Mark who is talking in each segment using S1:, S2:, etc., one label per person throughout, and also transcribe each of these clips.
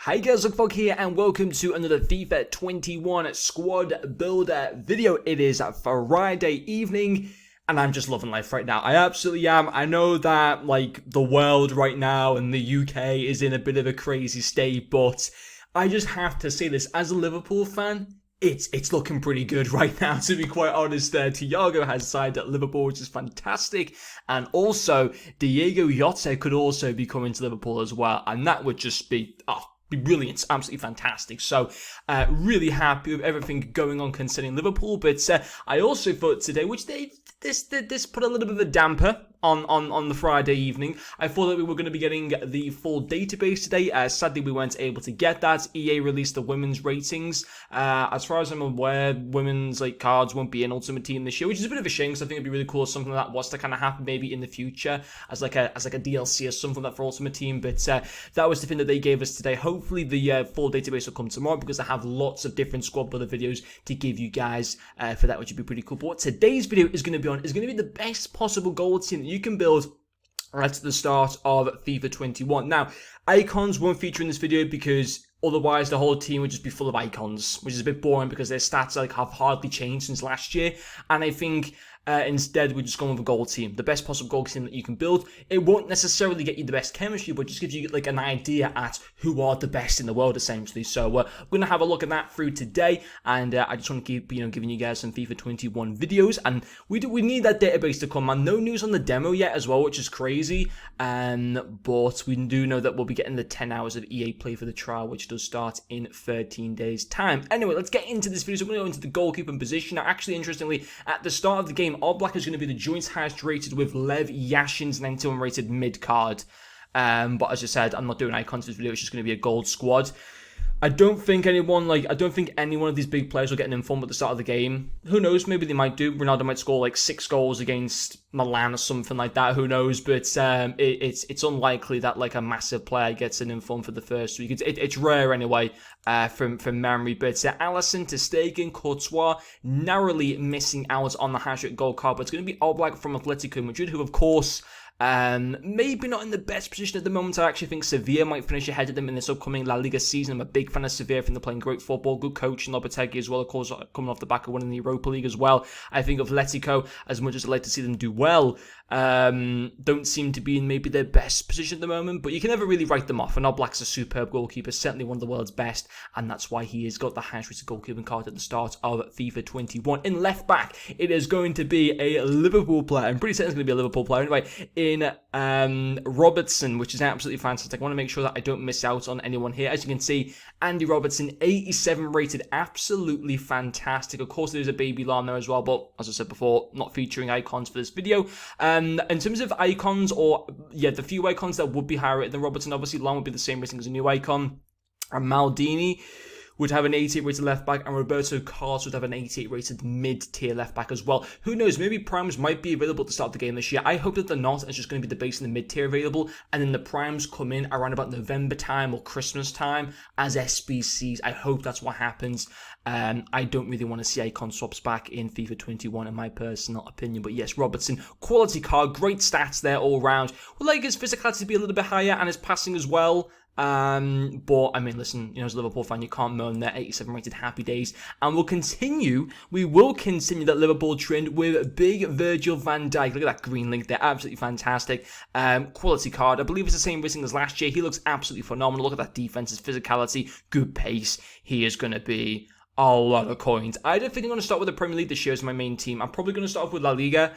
S1: Hi guys, Lookfog here and welcome to another FIFA 21 squad builder video. It is Friday evening and I'm just loving life right now. I absolutely am. I know that the world right now and the UK is in a bit of a crazy state, but I just have to say this as a Liverpool fan. It's looking pretty good right now, to be quite honest. Thiago has signed at Liverpool, which is fantastic. And also, Diego Jota could also be coming to Liverpool as well. And that would just be brilliant, absolutely fantastic. So, really happy with everything going on concerning Liverpool. But I also thought today, which this put a little bit of a damper on the Friday evening. I thought that we were going to be getting the full database today. Sadly, we weren't able to get that. EA released the women's ratings. As far as I'm aware, women's cards won't be in Ultimate Team this year, which is a bit of a shame because I think it'd be really cool if something like that was to kind of happen maybe in the future as like a DLC or something like that for Ultimate Team. But that was the thing that they gave us today. Hopefully, the full database will come tomorrow because I have lots of different squad builder videos to give you guys for that, which would be pretty cool. But what today's video is going to be on is going to be the best possible goal team that you can build at the start of FIFA 21. Now, icons won't feature in this video because otherwise the whole team would just be full of icons, which is a bit boring because their stats have hardly changed since last year. And I think instead we're just going with a goal team, the best possible goal team that you can build. It won't necessarily get you the best chemistry, but just gives you an idea at who are the best in the world essentially. So we're going to have a look at that through today, and I just want to keep giving you guys some FIFA 21 videos, and we need that database to come, man. No news on the demo yet as well, which is crazy, but we do know that we'll be getting the 10 hours of EA Play for the trial, which does start in 13 days time. Anyway, let's get into this video. So we're going to go into the goalkeeping position. Now, actually, interestingly, at the start of the game, Oblak is going to be the joint highest rated with Lev Yashin's 91 rated mid card. But as I said, I'm not doing icons for this video. It's just going to be a gold squad. I don't think any one of these big players will get an inform at the start of the game. Who knows? Maybe they might do. Ronaldo might score 6 goals against Milan or something like that. Who knows? But it's unlikely that a massive player gets an inform for the first week. It's rare anyway from memory. But Alisson, ter Stegen, Courtois narrowly missing out on the hat-trick goal card. But it's going to be Oblak from Atletico Madrid, who of course maybe not in the best position at the moment. I actually think Sevilla might finish ahead of them in this upcoming La Liga season. I'm a big fan of Sevilla. I think they're playing great football, good coach in Lopetegui as well, of course, coming off the back of winning the Europa League as well. I think Atletico, as much as I'd like to see them do well, don't seem to be in maybe their best position at the moment, but you can never really write them off. And Oblak's a superb goalkeeper, certainly one of the world's best, and that's why he has got the highest rated goalkeeping card at the start of FIFA 21. In left back, it is going to be a Liverpool player. I'm pretty certain it's going to be a Liverpool player anyway, in Robertson, which is absolutely fantastic. I want to make sure that I don't miss out on anyone here. As you can see, Andy Robertson, 87 rated, absolutely fantastic. Of course, there's a baby lamb there as well, but as I said before, not featuring icons for this video. In terms of icons, the few icons that would be higher rated than Robertson, obviously Lam would be the same rating as a new icon, and Maldini would have an 88 rated left back, and Roberto Carlos would have an 88 rated mid-tier left back as well. Who knows, maybe primes might be available at the start of the game this year. I hope that they're not. It's just going to be the base and the mid-tier available, and then the primes come in around about November time or Christmas time as SBCs. I hope that's what happens. I don't really want to see icon swaps back in FIFA 21 in my personal opinion, but yes, Robertson, quality card, great stats there all round. Would like his physicality to be a little bit higher and his passing as well. But I mean, listen, as a Liverpool fan, you can't moan their 87 rated happy days. And we will continue that Liverpool trend with big Virgil Van Dyke. Look at that green link there, absolutely fantastic. Quality card, I believe it's the same rating as last year. He looks absolutely phenomenal. Look at that defense, his physicality, good pace. He is going to be a lot of coins. I don't think I'm going to start with the Premier League this year as my main team. I'm probably going to start off with La Liga,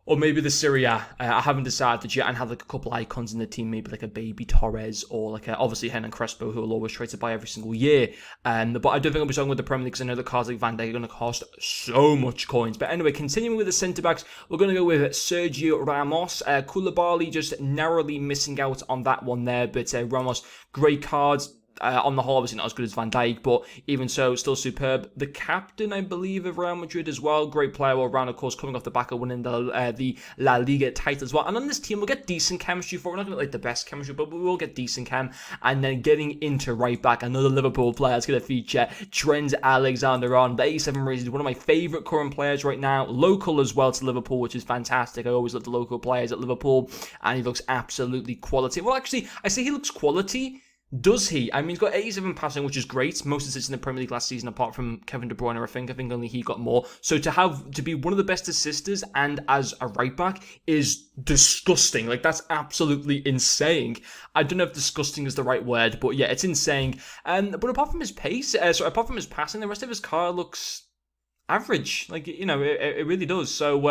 S1: or maybe the Serie A. I haven't decided yet, and have a couple icons in the team, maybe a baby Torres, or obviously Hernan Crespo, who will always try to buy every single year. But I don't think I'll be starting with the Premier League because I know the cards like Van Dijk are going to cost so much coins. But anyway, continuing with the centre-backs, we're going to go with Sergio Ramos. Koulibaly just narrowly missing out on that one there, but Ramos, great cards. On the whole, obviously not as good as Van Dijk, but even so, still superb. The captain, I believe, of Real Madrid as well. Great player all around, of course, coming off the back of winning the La Liga title as well. And on this team, we'll get decent chemistry for it. We're not going to get the best chemistry, but we will get decent chem. And then getting into right back, another Liverpool player is going to feature Trent Alexander-Arnold, the 87 rated, one of my favourite current players right now. Local as well to Liverpool, which is fantastic. I always love the local players at Liverpool, and he looks absolutely quality. Well, actually, I say he looks quality. Does he? I mean, he's got 87 passing, which is great. Most assists in the Premier League last season, apart from Kevin De Bruyne, I think only he got more. So to be one of the best assisters and as a right back is disgusting. Like, that's absolutely insane. I don't know if disgusting is the right word, but yeah, it's insane. But apart from his pace, apart from his passing, the rest of his car looks average. Like, you know, it really does. So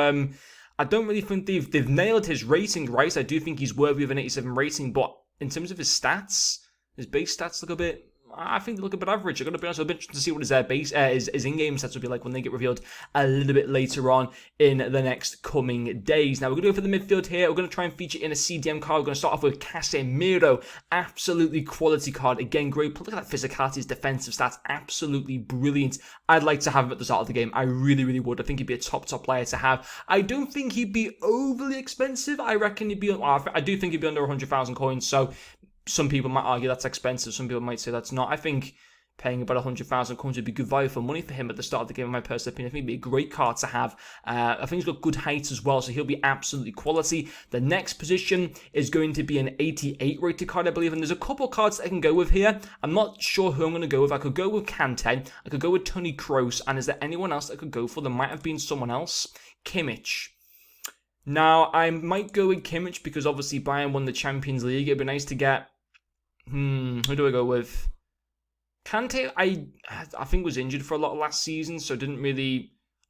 S1: I don't really think they've nailed his rating right. I do think he's worthy of an 87 rating, but in terms of his stats, his base stats look a bit, I think they look a bit average. I'm going to be honest, I'll be interested to see what his in-game stats will be like when they get revealed a little bit later on in the next coming days. Now, we're going to go for the midfield here. We're going to try and feature in a CDM card. We're going to start off with Casemiro. Absolutely quality card. Again, great. Look at that physicality, his defensive stats. Absolutely brilliant. I'd like to have him at the start of the game. I really, really would. I think he'd be a top player to have. I don't think he'd be overly expensive. I reckon he'd be, I do think he'd be under 100,000 coins, so some people might argue that's expensive. Some people might say that's not. I think paying about 100,000 coins would be good value for money for him at the start of the game, in my personal opinion. I think it'd be a great card to have. I think he's got good height as well, so he'll be absolutely quality. The next position is going to be an 88 rated card, I believe, and there's a couple cards that I can go with here. I'm not sure who I'm going to go with. I could go with Kante, I could go with Toni Kroos, and is there anyone else that I could go for? There might have been someone else. Kimmich. Now, I might go with Kimmich because obviously Bayern won the Champions League. It'd be nice to get... who do I go with? Kante, I think was injured for a lot of last season, so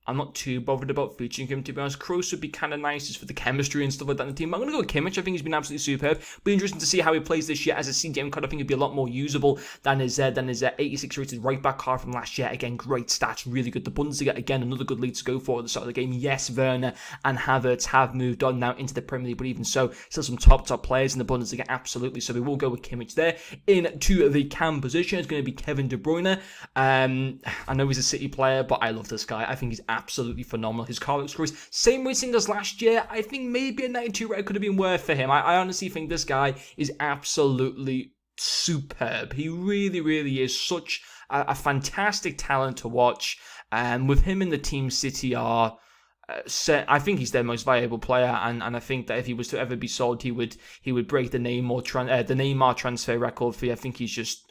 S1: I'm not too bothered about featuring him, to be honest. Kroos would be kind of nice just for the chemistry and stuff like that in the team. I'm going to go with Kimmich. I think he's been absolutely superb. Be interesting to see how he plays this year as a CDM card. I think he'd be a lot more usable than his 86 rated right back card from last year. Again, great stats, really good. The Bundesliga, again, another good league to go for at the start of the game. Yes, Werner and Havertz have moved on now into the Premier League, but even so, still some top players in the Bundesliga, absolutely. So we will go with Kimmich there. Into the cam position is going to be Kevin De Bruyne. I know he's a City player, but I love this guy. I think he's absolutely phenomenal. His car looks great. Same rating as last year. I think maybe a 92 rate could have been worth for him. I honestly think this guy is absolutely superb. He really, really is such a fantastic talent to watch. And with him and the team City are... I think he's their most valuable player, and I think that if he was to ever be sold, he would break the Neymar transfer record fee. I think he's just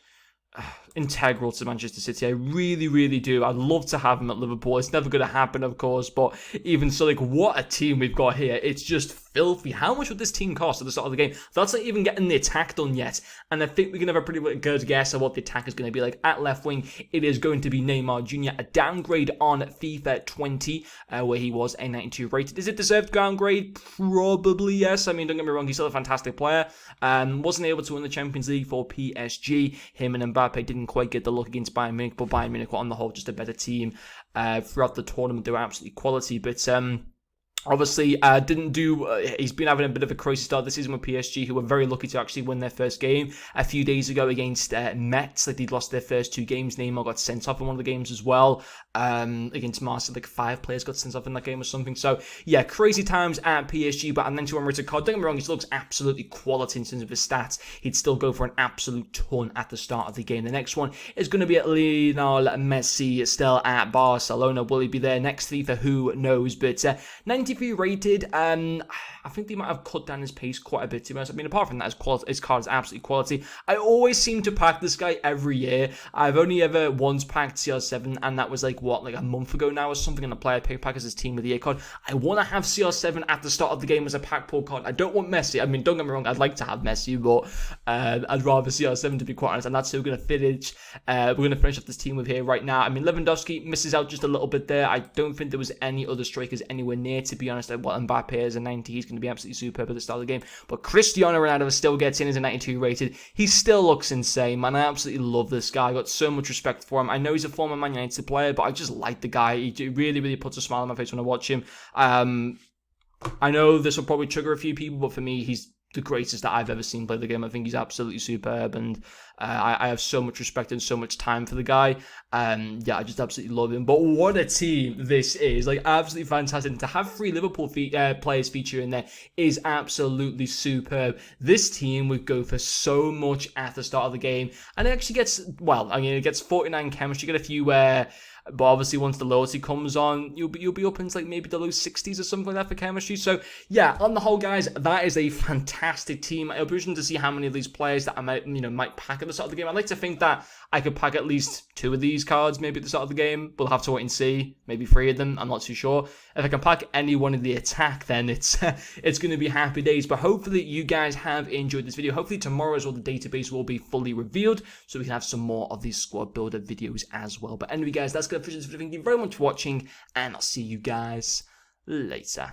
S1: integral to Manchester City. I really, really do. I'd love to have him at Liverpool. It's never going to happen, of course, but even so, like, what a team we've got here. It's just filthy. How much would this team cost at the start of the game? That's not even getting the attack done yet, and I think we can have a pretty good guess of what the attack is going to be like. At left wing, it is going to be Neymar Jr., a downgrade on FIFA 20, where he was a 92 rated. Is it deserved downgrade? Probably yes. I mean, don't get me wrong, he's still a fantastic player. Wasn't able to win the Champions League for PSG. Him and Mbappe didn't quite get the look against Bayern Munich, but Bayern Munich were on the whole just a better team throughout the tournament. They were absolutely quality, but obviously, didn't do... he's been having a bit of a crazy start this season with PSG, who were very lucky to actually win their first game a few days ago against Metz. Like, they'd lost their first two games. Neymar got sent off in one of the games as well. Against Marseille, like 5 players got sent off in that game or something. So, yeah, crazy times at PSG, but a 91 rated card. Don't get me wrong, he still looks absolutely quality in terms of his stats. He'd still go for an absolute ton at the start of the game. The next one is going to be at Lionel Messi, still at Barcelona. Will he be there next FIFA? Who knows? But 93 rated. I think they might have cut down his pace quite a bit, to be honest. I mean, apart from that, his card is absolutely quality. I always seem to pack this guy every year. I've only ever once packed CR7, and that was like a month ago now or something, in a player pick pack as his team of the year card. I want to have CR7 at the start of the game as a pack pull card. I don't want Messi. I mean, don't get me wrong, I'd like to have Messi, but I'd rather CR7, to be quite honest, and that's who we're going to finish. We're going to finish off this team with here right now. I mean, Lewandowski misses out just a little bit there. I don't think there was any other strikers anywhere near, to be honest. Well, Mbappe is a 90. He's going to be absolutely superb at the start of the game. But Cristiano Ronaldo still gets in as a 92 rated. He still looks insane, man. I absolutely love this guy. I got so much respect for him. I know he's a former Man United player, but I just like the guy. He really, really puts a smile on my face when I watch him. I know this will probably trigger a few people, but for me, he's the greatest that I've ever seen play the game. I think he's absolutely superb, and I have so much respect and so much time for the guy. Yeah, I just absolutely love him. But what a team this is. Like, absolutely fantastic. And to have 3 Liverpool players feature in there is absolutely superb. This team would go for so much at the start of the game, and it actually gets, well, I mean, it gets 49 chemistry, you get a few But obviously, once the loyalty comes on, you'll be up into like maybe the low 60s or something like that for chemistry. So yeah, on the whole, guys, that is a fantastic team. It'll be interesting to see how many of these players that I might pack at the start of the game. I'd like to think that I could pack at least 2 of these cards maybe at the start of the game. We'll have to wait and see. Maybe 3 of them. I'm not too sure. If I can pack any one of the attack, then it's going to be happy days. But hopefully you guys have enjoyed this video. Hopefully tomorrow as well, the database will be fully revealed, so we can have some more of these squad builder videos as well. But anyway, guys, that's going to finish this video. Thank you very much for watching, and I'll see you guys later.